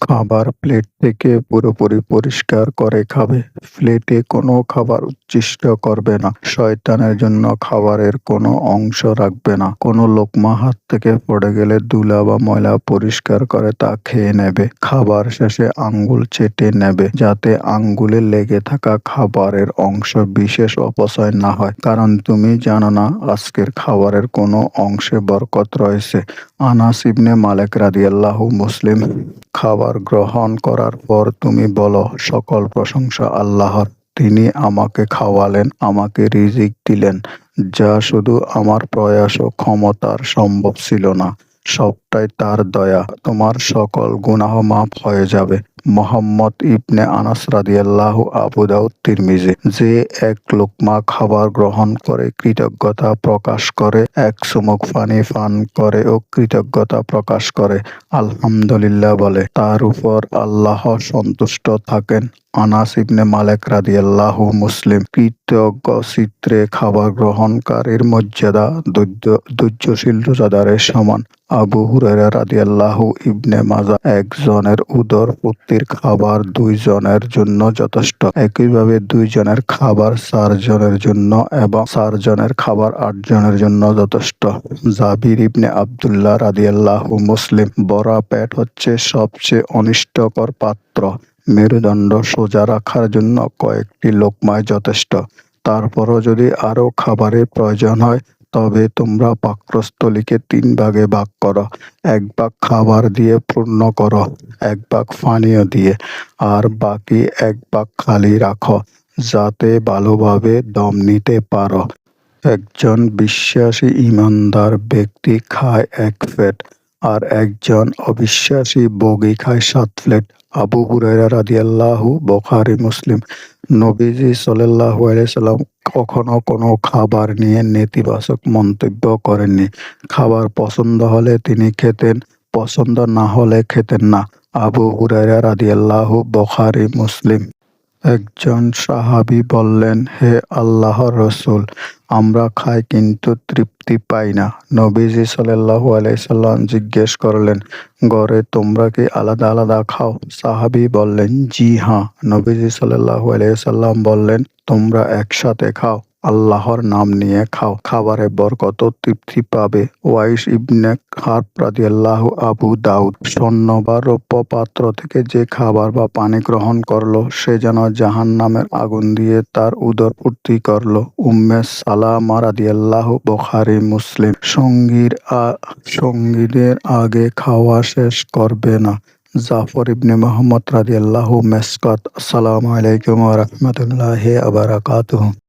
খাবার প্লেট থেকে পুরোপুরি পরিষ্কার করে খাবে। প্লেটে কোনো খাবার উচ্ছিষ্ট করবে না। শয়তানের জন্য খাবারের কোনো অংশ রাখবে না। কোনো লোকমা হাত থেকে পড়ে গেলে ধুলা বা ময়লা পরিষ্কার করে তা খেয়ে নেবে। খাবার শেষে আঙ্গুল চেটে নেবে, যাতে আঙ্গুলে লেগে থাকা খাবারের অংশ বিশেষ অপচয় না হয়। কারণ তুমি জানো না আজকের খাবারের কোনো অংশে বরকত রয়েছে। আনাস ইবনে মালিক রাদিয়াল্লাহু মুসলিম। খাবার গ্রহণ করার পর তুমি বলো, সকল প্রশংসা আল্লাহর। তিনি আমাকে খাওয়ালেন, আমাকে রিজিক দিলেন, যা শুধু আমার প্রয়াস ও ক্ষমতার সম্ভব ছিল না। সবটাই তার দয়া। তোমার সকল গুনাহ মাফ হয়ে যাবে। মোহাম্মদ ইবনে আনাস রাদিয়াল্লাহু আবু দাউদ তিরমিজি। যে এক লোকমা খাবার গ্রহণ করে কৃতজ্ঞতা প্রকাশ করে, এক চুমুক পানি পান করে ও কৃতজ্ঞতা প্রকাশ করে, আলহামদুলিল্লাহ বলে, তার উপর আল্লাহ সন্তুষ্ট থাকেন। আনাস ইবনে মালিক রাদিয়াল্লাহু মুসলিম। কৃতজ্ঞ চিত্রে খাবার গ্রহণকারীর মর্যাদা ধৈর্যশীল রোজাদারের সমান। আবু হুরায়রা রাদিয়াল্লাহু ইবনে মাজাহ। একজনের উদর পূর্তির খাবার 2 জনের জন্য যথেষ্ট। একইভাবে 2 জনের খাবার 4 জনের জন্য এবং 4 জনের খাবার 8 জনের জন্য যথেষ্ট। জাবির ইবনে আব্দুল্লাহ রাদিয়াল্লাহু মুসলিম। ভরা পেট হচ্ছে সবচেয়ে অনিষ্টকর পাত্র। মেরুদণ্ড সোজা রাখার জন্য কয়েকটি লোকমাই যথেষ্ট। তারপরও যদি আরও খাবারের প্রয়োজন হয়, তবে তোমরা পাকস্থলীকে 3 ভাগে ভাগ করো। 1 ভাগ খাবার দিয়ে পূর্ণ করো, 1 ভাগ পানীয় দিয়ে, আর বাকি 1 ভাগ খালি রাখো, যাতে ভালোভাবে দম নিতে পারো। একজন বিশ্বাসী ঈমানদার ব্যক্তি খায় 1 প্লেট, আর একজন অবিশ্বাসী ভোগী খায় 7 প্লেট। আবু হুরায়রা রাদিয়াল্লাহু। বুখারী মুসলিম। নবীজি সাল্লাল্লাহু আলাইহি সাল্লাম কখনো কোনো খাবার নিয়ে নেতিবাচক মন্তব্য করেননি। খাবার পছন্দ হলে তিনি খেতেন, পছন্দ না হলে খেতেন না। আবু হুরায়রা রাদিয়াল্লাহু। বুখারী মুসলিম। একজন সাহাবী বললেন, হে আল্লাহর রাসূল, আমরা খাই কিন্তু তৃপ্তি পাই না। নবীজি সাল্লাল্লাহু আলাইহি সাল্লাম জিজ্ঞেস করলেন, ঘরে তোমরা কি আলাদা আলাদা খাও? সাহাবী বললেন, জি হ্যাঁ। নবীজি সাল্লাল্লাহু আলাইহি সাল্লাম বললেন, তোমরা একসাথে খাও, আল্লাহর নাম নিয়ে খাও, খাবারে বরকত ও তৃপ্তি পাবে। ওয়াইস ইবনে হারব রাদিয়াল্লাহু। আবু দাউদ। স্বর্ণ বা রৌপ্য পাত্র থেকে যে খাবার বা পানি গ্রহণ করলো, সে যেন জাহান্নামের আগুন দিয়ে তার উদর পূর্তি করলো। উম্মে সালামা রাদিয়াল্লাহু। বুখারী মুসলিম। সঙ্গীদের আগে খাওয়া শেষ করবে না। জাফর ইবনে মুহাম্মদ রাদিয়াল্লাহু। মেসকাত। আসসালামু আলাইকুম ওয়া রাহমাতুল্লাহি ওয়া বারাকাতুহু।